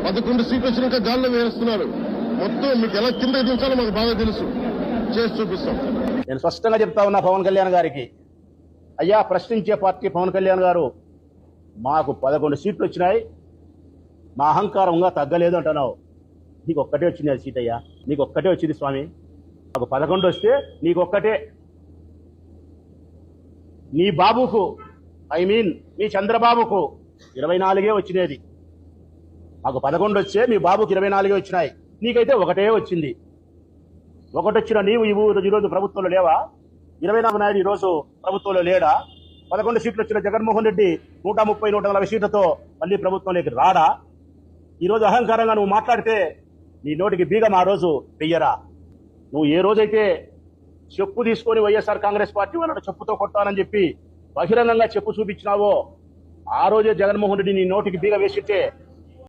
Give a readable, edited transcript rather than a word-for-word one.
11 సీట్లు వచ్చినాక గాల్లో వేస్తున్నారు. మొత్తం మీకు ఎలా కింద దించాలో మాకు బాగా తెలుసు, చేసి చూపిస్తాం. నేను స్పష్టంగా చెప్తా ఉన్నా పవన్ కళ్యాణ్ గారికి, అయ్యా ప్రశ్నించే పార్టీ పవన్ కళ్యాణ్ గారు, మాకు 11 సీట్లు వచ్చినాయి, మా అహంకారంగా తగ్గలేదు అంటున్నావు. నీకు ఒక్కటే వచ్చింది అది సీట్ అయ్యా, నీకు ఒక్కటే వచ్చింది స్వామి. మాకు 11 వస్తే నీకు ఒక్కటే, నీ బాబుకు మీ చంద్రబాబుకు 24 వచ్చినది. మాకు 11 వస్తే మీ బాబుకు 24 వచ్చినాయి, నీకైతే ఒకటే వచ్చింది. ఒకటి వచ్చిన నీవు ఈరోజు ప్రభుత్వంలో లేవా? 24 నాయుడు ఈరోజు ప్రభుత్వంలో లేడా? 11 సీట్లు వచ్చిన జగన్మోహన్ రెడ్డి 130-140 సీట్లతో మళ్ళీ ప్రభుత్వంలోకి రాడా? ఈరోజు అహంకారంగా నువ్వు మాట్లాడితే నీ నోటికి బీగం ఆ రోజు వెయ్యరా? నువ్వు ఏ రోజైతే చెప్పు తీసుకొని వైఎస్ఆర్ కాంగ్రెస్ పార్టీ వాళ్ళని చెప్పుతో కొట్టానని చెప్పి బహిరంగంగా చెప్పు చూపించినావో ఆ రోజే జగన్మోహన్ రెడ్డి నీ నోటికి బీగ వేసిట్టే